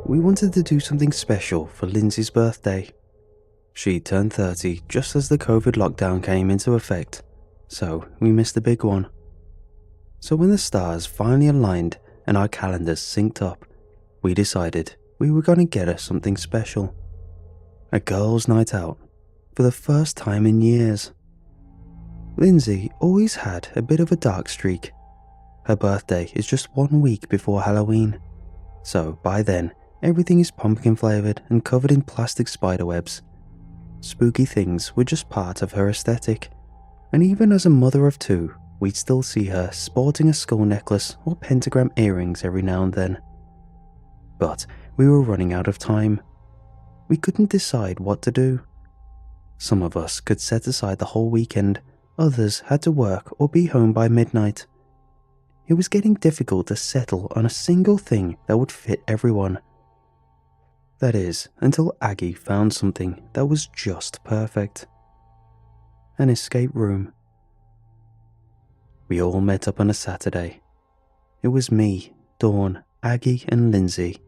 we wanted to do something special for Lindsay's birthday. She turned 30 just as the COVID lockdown came into effect, so we missed the big one. So when the stars finally aligned and our calendars synced up, we decided we were going to get her something special. A girls' night out, for the first time in years. Lindsay always had a bit of a dark streak. Her birthday is just 1 week before Halloween, so by then everything is pumpkin flavoured and covered in plastic spiderwebs. Spooky things were just part of her aesthetic, and even as a mother of two, we'd still see her sporting a skull necklace or pentagram earrings every now and then. But we were running out of time. We couldn't decide what to do. Some of us could set aside the whole weekend, others had to work or be home by midnight. It was getting difficult to settle on a single thing that would fit everyone. That is, until Aggie found something that was just perfect. An escape room. We all met up on a Saturday. It was me, Dawn, Aggie and Lindsay.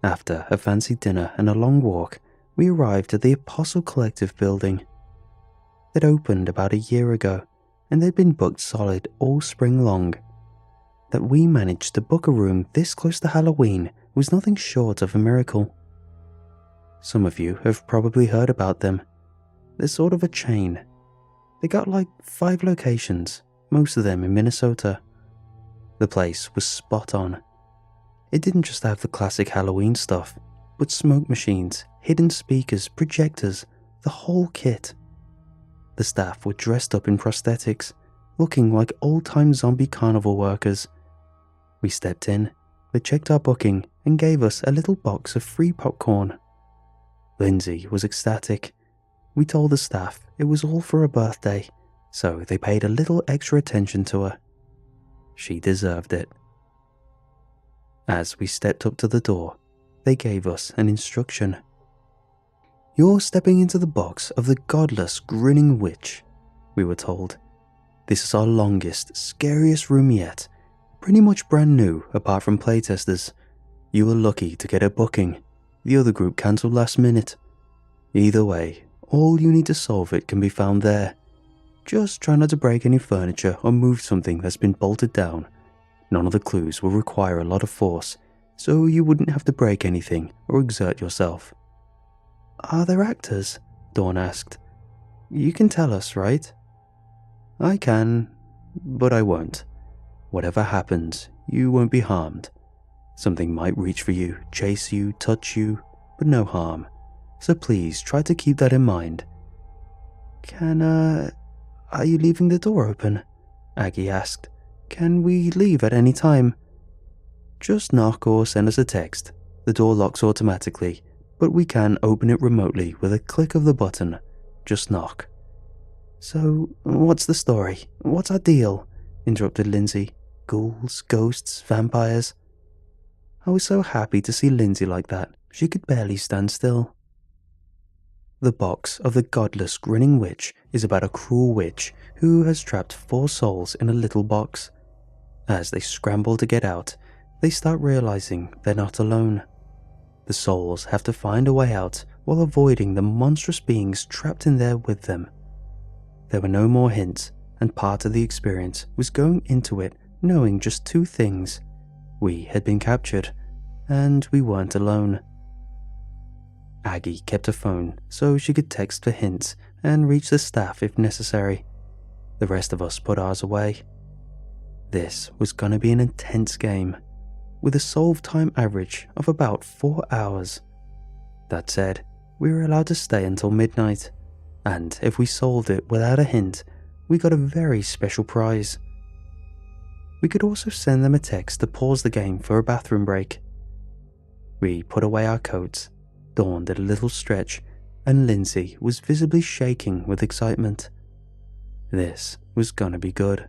After a fancy dinner and a long walk, we arrived at the Apostle Collective building. It opened about a year ago, and they'd been booked solid all spring long. That we managed to book a room this close to Halloween was nothing short of a miracle. Some of you have probably heard about them. They're sort of a chain. They got like 5 locations, most of them in Minnesota. The place was spot on. It didn't just have the classic Halloween stuff, but smoke machines, hidden speakers, projectors, the whole kit. The staff were dressed up in prosthetics, looking like old-time zombie carnival workers. We stepped in, they checked our booking and gave us a little box of free popcorn. Lindsay was ecstatic. We told the staff it was all for her birthday, so they paid a little extra attention to her. She deserved it. As we stepped up to the door, they gave us an instruction. "You're stepping into the box of the godless grinning witch," we were told. "This is our longest, scariest room yet, pretty much brand new apart from playtesters. You were lucky to get a booking. The other group cancelled last minute. Either way, all you need to solve it can be found there. Just try not to break any furniture or move something that's been bolted down. None of the clues will require a lot of force, so you wouldn't have to break anything or exert yourself." "Are there actors?" Dawn asked. "You can tell us, right?" "I can, but I won't. Whatever happens, you won't be harmed. Something might reach for you, chase you, touch you, but no harm. So please try to keep that in mind." Are you leaving the door open?" Aggie asked. "Can we leave at any time?" "Just knock or send us a text. The door locks automatically, but we can open it remotely with a click of the button. Just knock." "So, what's the story? What's our deal?" interrupted Lindsay. "Ghouls, ghosts, vampires?" I was so happy to see Lindsay like that, she could barely stand still. The box of the godless grinning witch is about a cruel witch who has trapped 4 souls in a little box. As they scramble to get out, they start realizing they're not alone. The souls have to find a way out while avoiding the monstrous beings trapped in there with them. There were no more hints, and part of the experience was going into it knowing just 2 things. We had been captured, and we weren't alone. Aggie kept a phone so she could text for hints and reach the staff if necessary. The rest of us put ours away. This was going to be an intense game, with a solve time average of about 4 hours. That said, we were allowed to stay until midnight, and if we solved it without a hint, we got a very special prize. We could also send them a text to pause the game for a bathroom break. We put away our coats, Dawn did a little stretch, and Lindsay was visibly shaking with excitement. This was gonna be good.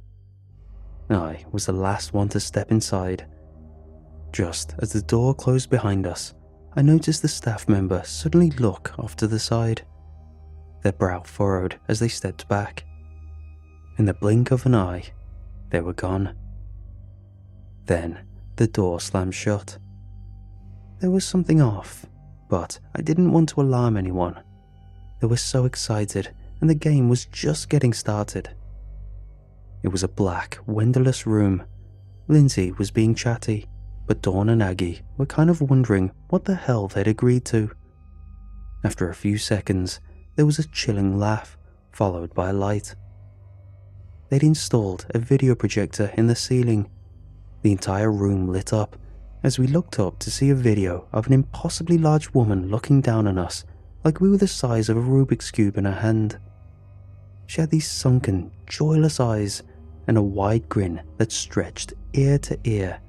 I was the last one to step inside. Just as the door closed behind us, I noticed the staff member suddenly look off to the side. Their brow furrowed as they stepped back. In the blink of an eye, they were gone. Then the door slammed shut. There was something off, but I didn't want to alarm anyone. They were so excited, and the game was just getting started. It was a black, windowless room. Lindsay was being chatty, but Dawn and Aggie were kind of wondering what the hell they'd agreed to. After a few seconds, there was a chilling laugh, followed by a light. They'd installed a video projector in the ceiling. The entire room lit up as we looked up to see a video of an impossibly large woman looking down on us like we were the size of a Rubik's Cube in her hand. She had these sunken, joyless eyes and a wide grin that stretched ear to ear.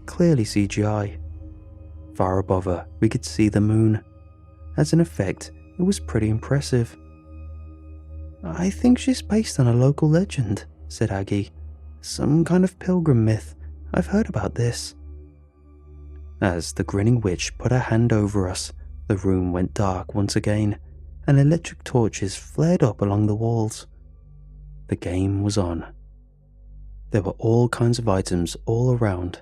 Clearly CGI. Far above her, we could see the moon. As an effect, it was pretty impressive. "I think she's based on a local legend," said Aggie. "Some kind of pilgrim myth. I've heard about this." As the grinning witch put her hand over us, the room went dark once again, and electric torches flared up along the walls. The game was on. There were all kinds of items all around.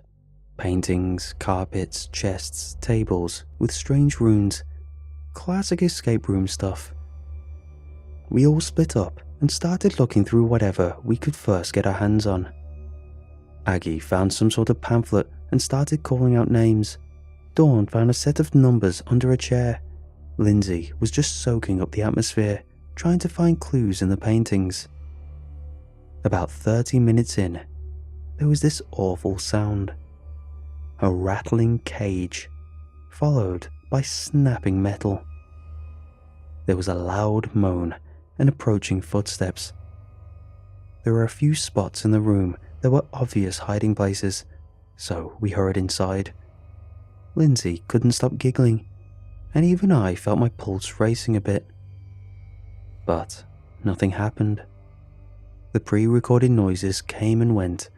Paintings, carpets, chests, tables with strange runes. Classic escape room stuff. We all split up and started looking through whatever we could first get our hands on. Aggie found some sort of pamphlet and started calling out names. Dawn found a set of numbers under a chair. Lindsay was just soaking up the atmosphere, trying to find clues in the paintings. About 30 minutes in, there was this awful sound. A rattling cage, followed by snapping metal. There was a loud moan and approaching footsteps. There were a few spots in the room that were obvious hiding places, so we hurried inside. Lindsay couldn't stop giggling, and even I felt my pulse racing a bit. But nothing happened. The pre-recorded noises came and went.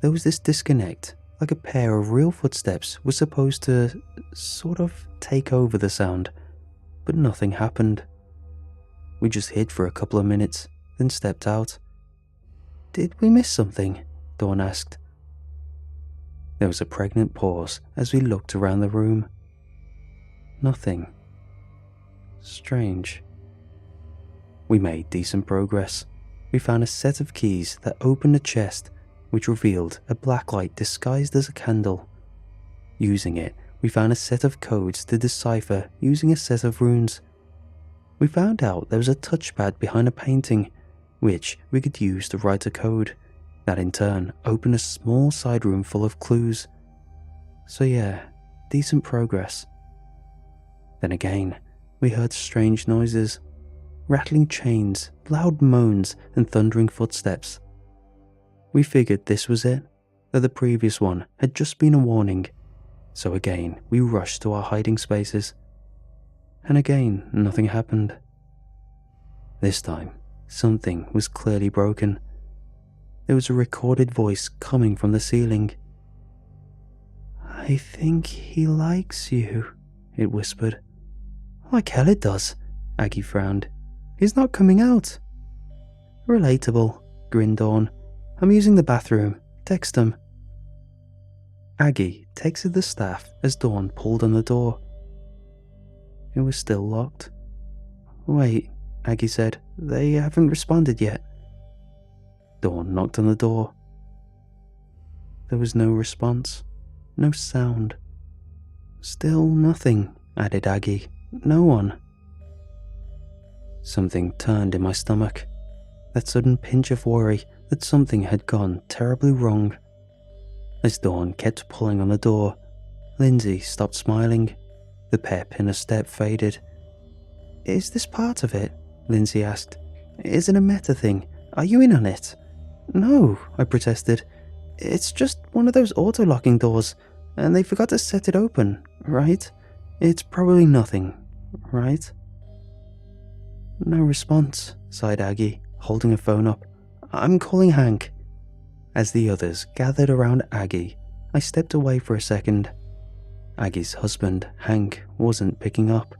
There was this disconnect, like a pair of real footsteps were supposed to sort of take over the sound, but nothing happened. We just hid for a couple of minutes, then stepped out. "Did we miss something?" Dawn asked. There was a pregnant pause as we looked around the room. Nothing. Strange. We made decent progress. We found a set of keys that opened a chest, which revealed a blacklight disguised as a candle. Using it, we found a set of codes to decipher using a set of runes. We found out there was a touchpad behind a painting, which we could use to write a code. That in turn opened a small side room full of clues. So yeah, decent progress. Then again, we heard strange noises. Rattling chains, loud moans, and thundering footsteps. We figured this was it, that the previous one had just been a warning. So again, we rushed to our hiding spaces. And again, nothing happened. This time, something was clearly broken. There was a recorded voice coming from the ceiling. "I think he likes you," it whispered. "Like hell it does," Aggie frowned. "He's not coming out." "Relatable," grinned Dawn. "I'm using the bathroom. Text him." Aggie texted the staff as Dawn pulled on the door. It was still locked. "Wait," Aggie said. "They haven't responded yet." Dawn knocked on the door. There was no response. No sound. "Still nothing," added Aggie. "No one." Something turned in my stomach. That sudden pinch of worry that something had gone terribly wrong. As Dawn kept pulling on the door, Lindsay stopped smiling. The pep in her step faded. "Is this part of it?" Lindsay asked. "Is it a meta thing? Are you in on it?" "No," I protested. "It's just one of those auto-locking doors, and they forgot to set it open, right? It's probably nothing, right?" "No response," sighed Aggie, holding her phone up. "I'm calling Hank." As the others gathered around Aggie, I stepped away for a second. Aggie's husband, Hank, wasn't picking up.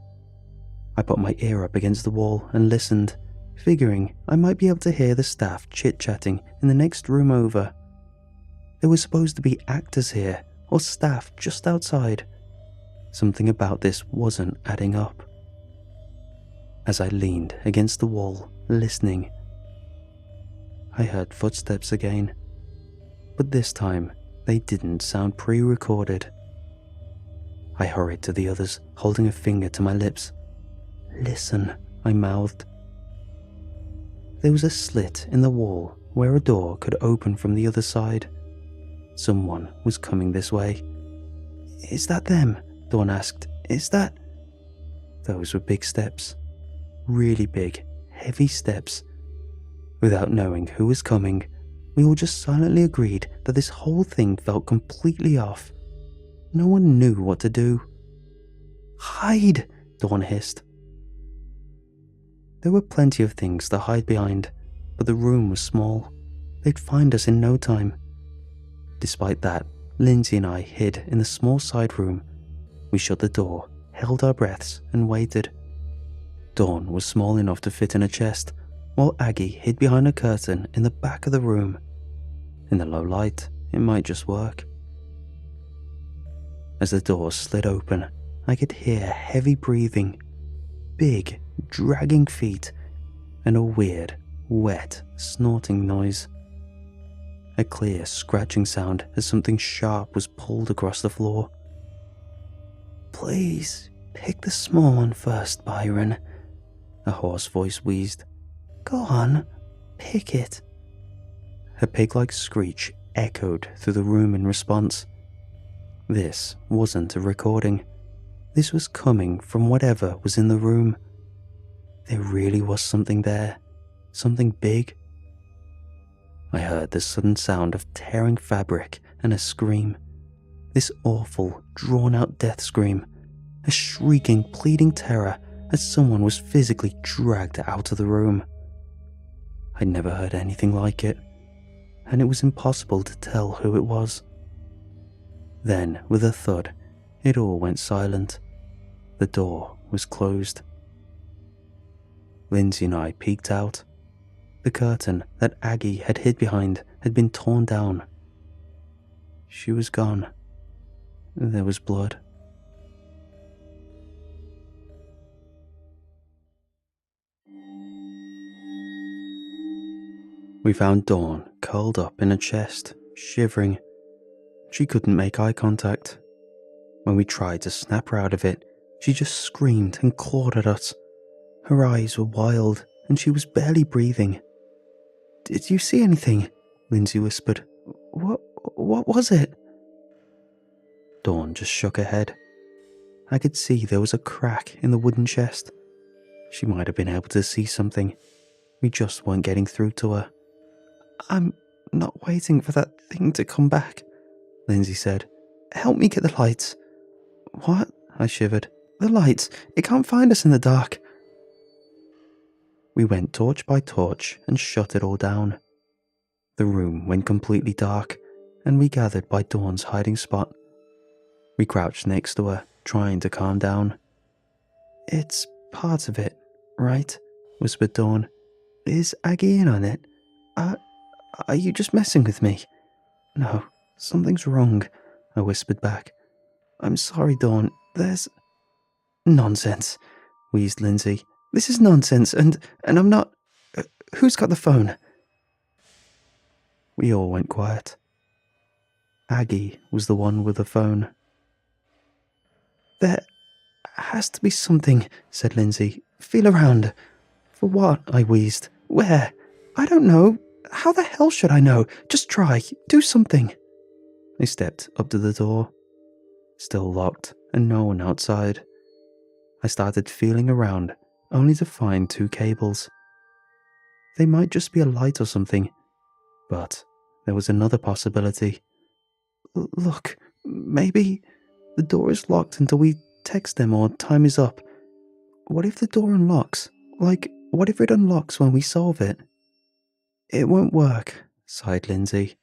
I put my ear up against the wall and listened, figuring I might be able to hear the staff chit-chatting in the next room over. There were supposed to be actors here, or staff just outside. Something about this wasn't adding up. As I leaned against the wall, listening, I heard footsteps again, but this time they didn't sound pre-recorded. I hurried to the others, holding a finger to my lips. "Listen," I mouthed. There was a slit in the wall where a door could open from the other side. Someone was coming this way. "Is that them?" Dawn asked. "Is that—" Those were big steps. Really big, heavy steps. Without knowing who was coming, we all just silently agreed that this whole thing felt completely off. No one knew what to do. "Hide!" Dawn hissed. There were plenty of things to hide behind, but the room was small. They'd find us in no time. Despite that, Lindsay and I hid in the small side room. We shut the door, held our breaths, and waited. Dawn was small enough to fit in a chest, while Aggie hid behind a curtain in the back of the room. In the low light, it might just work. As the door slid open, I could hear heavy breathing, big, dragging feet, and a weird, wet, snorting noise. A clear, scratching sound as something sharp was pulled across the floor. "Please, pick the small one first, Byron," a hoarse voice wheezed. "Go on, pick it." A pig-like screech echoed through the room in response. This wasn't a recording. This was coming from whatever was in the room. There really was something there. Something big. I heard the sudden sound of tearing fabric and a scream. This awful, drawn-out death scream. A shrieking, pleading terror as someone was physically dragged out of the room. I'd never heard anything like it, and it was impossible to tell who it was. Then, with a thud, it all went silent. The door was closed. Lindsay and I peeked out. The curtain that Aggie had hid behind had been torn down. She was gone. There was blood. We found Dawn curled up in a chest, shivering. She couldn't make eye contact. When we tried to snap her out of it, she just screamed and clawed at us. Her eyes were wild, and she was barely breathing. "Did you see anything?" Lindsay whispered. What was it?" Dawn just shook her head. I could see there was a crack in the wooden chest. She might have been able to see something. We just weren't getting through to her. "I'm not waiting for that thing to come back," Lindsay said. "Help me get the lights." "What?" I shivered. "The lights. It can't find us in the dark." We went torch by torch and shut it all down. The room went completely dark, and we gathered by Dawn's hiding spot. We crouched next to her, trying to calm down. "It's part of it, right?" whispered Dawn. "Is Aggie in on it? Are you just messing with me?" "No, something's wrong," I whispered back. "I'm sorry, Dawn. There's—" "Nonsense," wheezed Lindsay. "This is nonsense, and I'm not— Who's got the phone?" We all went quiet. Aggie was the one with the phone. "There has to be something," said Lindsay. "Feel around." "For what?" I wheezed. "Where? I don't know. How the hell should I know? Just try. Do something." I stepped up to the door. Still locked, and no one outside. I started feeling around, only to find 2 cables. They might just be a light or something, but there was another possibility. Look, maybe the door is locked until we text them or time is up. What if the door unlocks? Like, what if it unlocks when we solve it?" "It won't work," sighed Lindsay.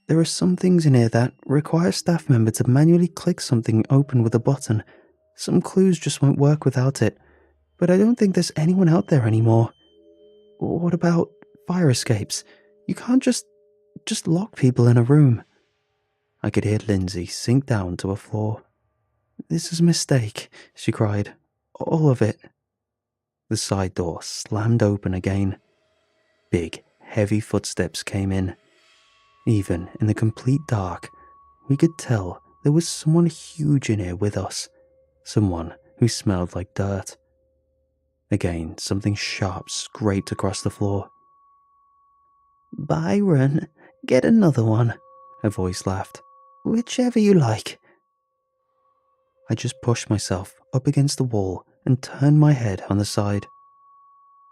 "There are some things in here that require a staff member to manually click something open with a button. Some clues just won't work without it. But I don't think there's anyone out there anymore. What about fire escapes? You can't just lock people in a room." I could hear Lindsay sink down to the floor. "This is a mistake," she cried. "All of it." The side door slammed open again. Big, heavy footsteps came in. Even in the complete dark, we could tell there was someone huge in here with us. Someone who smelled like dirt. Again, something sharp scraped across the floor. "Byron, get another one," a voice laughed. "Whichever you like." I just pushed myself up against the wall and turned my head on the side.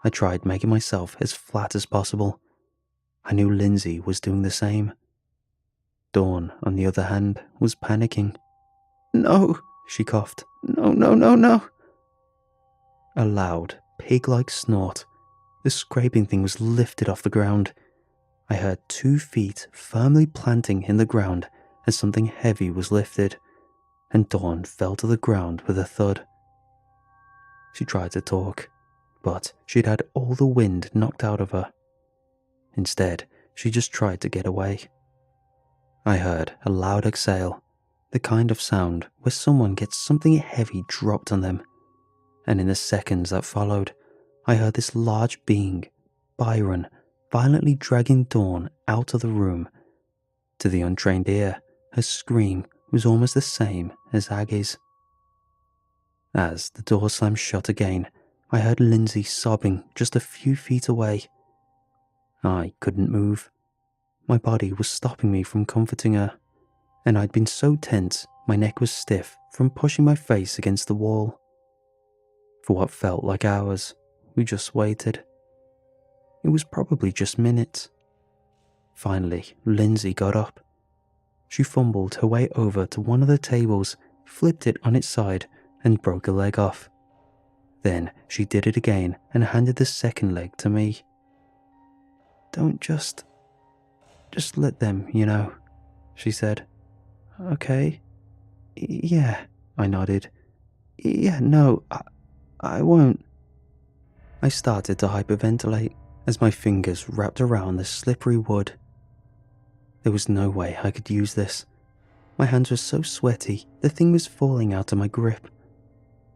I tried making myself as flat as possible. I knew Lindsay was doing the same. Dawn, on the other hand, was panicking. "No," she coughed. "No, no, no, no." A loud, pig-like snort. The scraping thing was lifted off the ground. I heard 2 feet firmly planting in the ground as something heavy was lifted, and Dawn fell to the ground with a thud. She tried to talk, but she'd had all the wind knocked out of her. Instead, she just tried to get away. I heard a loud exhale, the kind of sound where someone gets something heavy dropped on them, and in the seconds that followed, I heard this large being, Byron, violently dragging Dawn out of the room. To the untrained ear, her scream was almost the same as Aggie's. As the door slammed shut again, I heard Lindsay sobbing just a few feet away. I couldn't move. My body was stopping me from comforting her, and I'd been so tense my neck was stiff from pushing my face against the wall. For what felt like hours, we just waited. It was probably just minutes. Finally, Lindsay got up. She fumbled her way over to one of the tables, flipped it on its side, and broke a leg off. Then she did it again and handed the second leg to me. "Don't just let them, she said. "Okay. Yeah," I nodded. "Yeah, no, I won't." I started to hyperventilate as my fingers wrapped around the slippery wood. There was no way I could use this. My hands were so sweaty, the thing was falling out of my grip.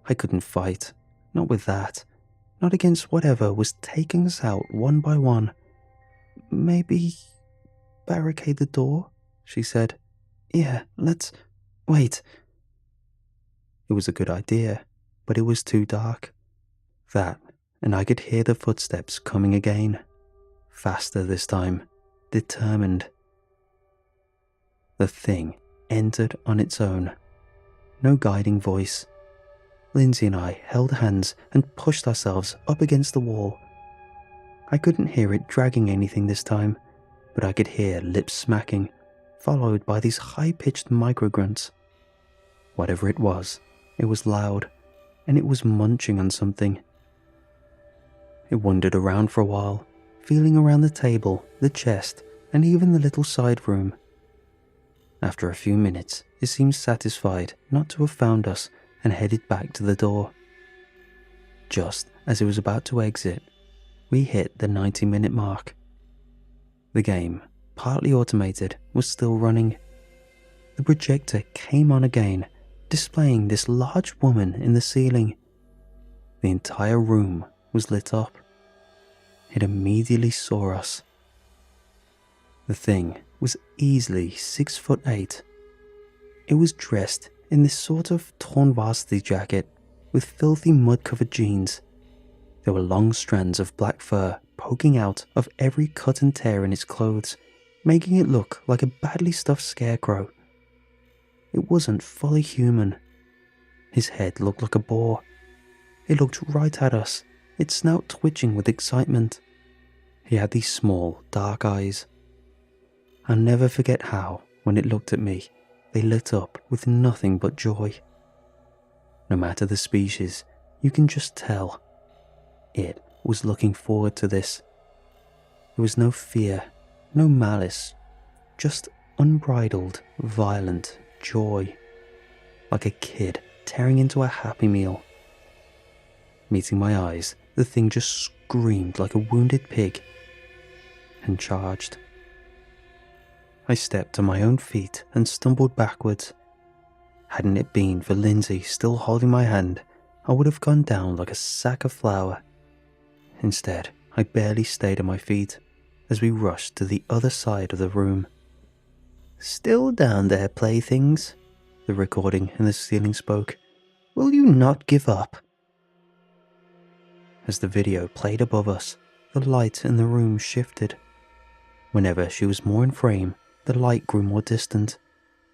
I couldn't fight, not with that, not against whatever was taking us out one by one. "Maybe barricade the door," she said. "Yeah, wait." It was a good idea, but it was too dark. That, and I could hear the footsteps coming again. Faster this time, determined. The thing entered on its own. No guiding voice. Lindsay and I held hands and pushed ourselves up against the wall. I couldn't hear it dragging anything this time, but I could hear lips smacking, followed by these high-pitched micro-grunts. Whatever it was loud, and it was munching on something. It wandered around for a while, feeling around the table, the chest, and even the little side room. After a few minutes, it seemed satisfied not to have found us and headed back to the door. Just as it was about to exit, we hit the 90-minute mark. The game, partly automated, was still running. The projector came on again, displaying this large woman in the ceiling. The entire room was lit up. It immediately saw us. The thing was easily 6'8". It was dressed in this sort of torn varsity jacket with filthy mud-covered jeans. There were long strands of black fur poking out of every cut and tear in its clothes, making it look like a badly stuffed scarecrow. It wasn't fully human. His head looked like a boar. It looked right at us, its snout twitching with excitement. He had these small, dark eyes. I'll never forget how, when it looked at me, they lit up with nothing but joy. No matter the species, you can just tell. It was looking forward to this. There was no fear, no malice, just unbridled, violent joy. Like a kid tearing into a Happy Meal. Meeting my eyes, the thing just screamed like a wounded pig and charged. I stepped to my own feet and stumbled backwards. Hadn't it been for Lindsay still holding my hand, I would have gone down like a sack of flour. Instead, I barely stayed on my feet as we rushed to the other side of the room. "Still down there, playthings," the recording in the ceiling spoke. "Will you not give up?" As the video played above us, the light in the room shifted. Whenever she was more in frame, the light grew more distant.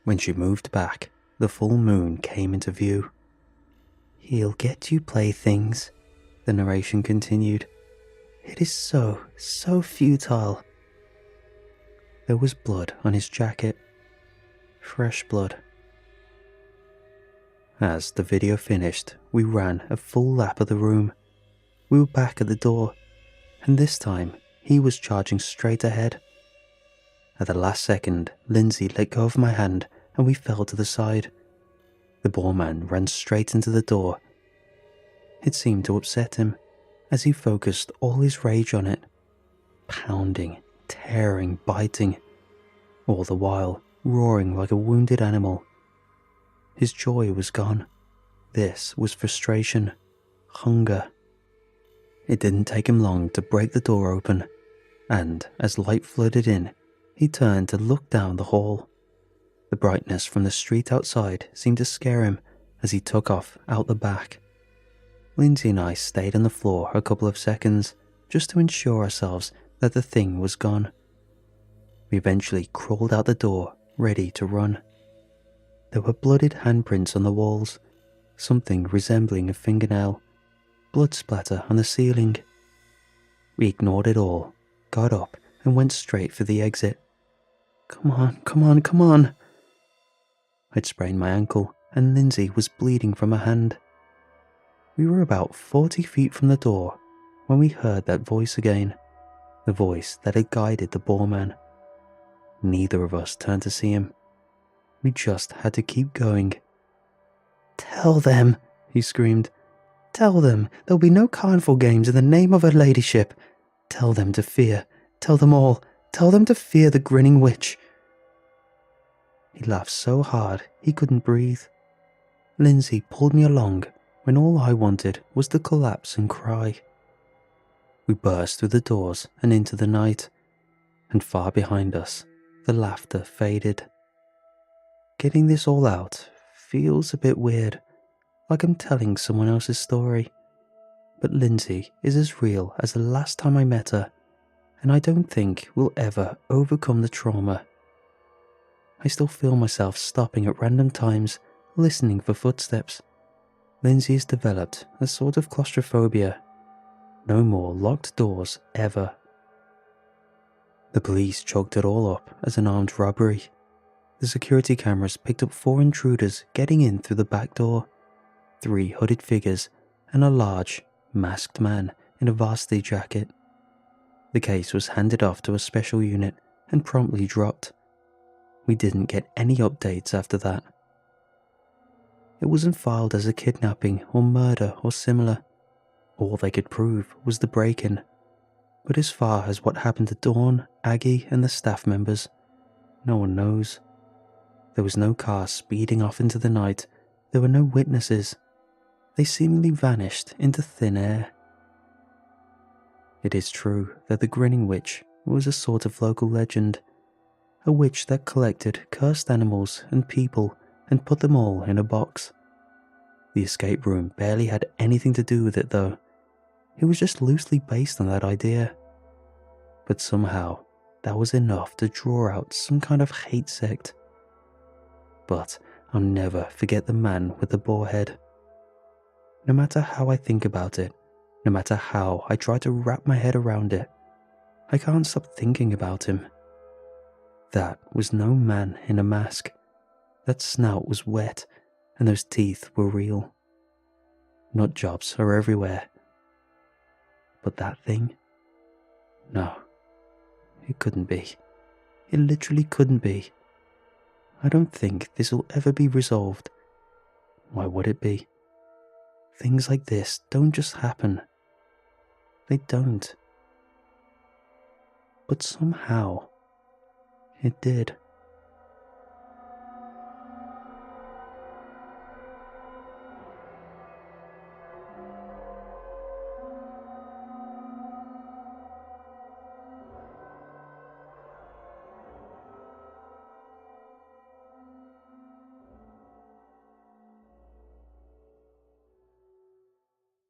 When she moved back, the full moon came into view. "He'll get you, playthings," the narration continued. "It is so futile." There was blood on his jacket. Fresh blood. As the video finished, we ran a full lap of the room. We were back at the door, and this time he was charging straight ahead. At the last second, Lindsay let go of my hand and we fell to the side. The boar man ran straight into the door. It seemed to upset him, as he focused all his rage on it. Pounding, tearing, biting, all the while roaring like a wounded animal. His joy was gone. This was frustration, hunger. It didn't take him long to break the door open, and as light flooded in, he turned to look down the hall. The brightness from the street outside seemed to scare him as he took off out the back. Lindsay and I stayed on the floor a couple of seconds just to ensure ourselves that the thing was gone. We eventually crawled out the door, ready to run. There were blooded handprints on the walls, something resembling a fingernail, blood splatter on the ceiling. We ignored it all, got up and went straight for the exit. Come on. I'd sprained my ankle and Lindsay was bleeding from her hand. We were about 40 feet from the door when we heard that voice again, the voice that had guided the boar man. Neither of us turned to see him. We just had to keep going. "Tell them," he screamed. "Tell them there'll be no carnival games in the name of her ladyship. Tell them to fear. Tell them all. Tell them to fear the grinning witch." He laughed so hard he couldn't breathe. Lindsay pulled me along when all I wanted was to collapse and cry. We burst through the doors and into the night, and far behind us, the laughter faded. Getting this all out feels a bit weird, like I'm telling someone else's story. But Lindsay is as real as the last time I met her, and I don't think we'll ever overcome the trauma. I still feel myself stopping at random times, listening for footsteps. Lindsay has developed a sort of claustrophobia. No more locked doors ever. The police chalked it all up as an armed robbery. The security cameras picked up 4 intruders getting in through the back door, 3 hooded figures, and a large, masked man in a varsity jacket. The case was handed off to a special unit and promptly dropped. We didn't get any updates after that. It wasn't filed as a kidnapping or murder or similar. All they could prove was the break-in. But as far as what happened to Dawn, Aggie, and the staff members, no one knows. There was no car speeding off into the night. There were no witnesses. They seemingly vanished into thin air. It is true that the Grinning Witch was a sort of local legend, a witch that collected cursed animals and people and put them all in a box. The escape room barely had anything to do with it though. It was just loosely based on that idea. But somehow, that was enough to draw out some kind of hate sect. But I'll never forget the man with the boar head. No matter how I think about it, no matter how I try to wrap my head around it, I can't stop thinking about him. That was no man in a mask. That snout was wet, and those teeth were real. Nut jobs are everywhere. But that thing? No, it couldn't be. It literally couldn't be. I don't think this will ever be resolved. Why would it be? Things like this don't just happen. They don't. But somehow, it did.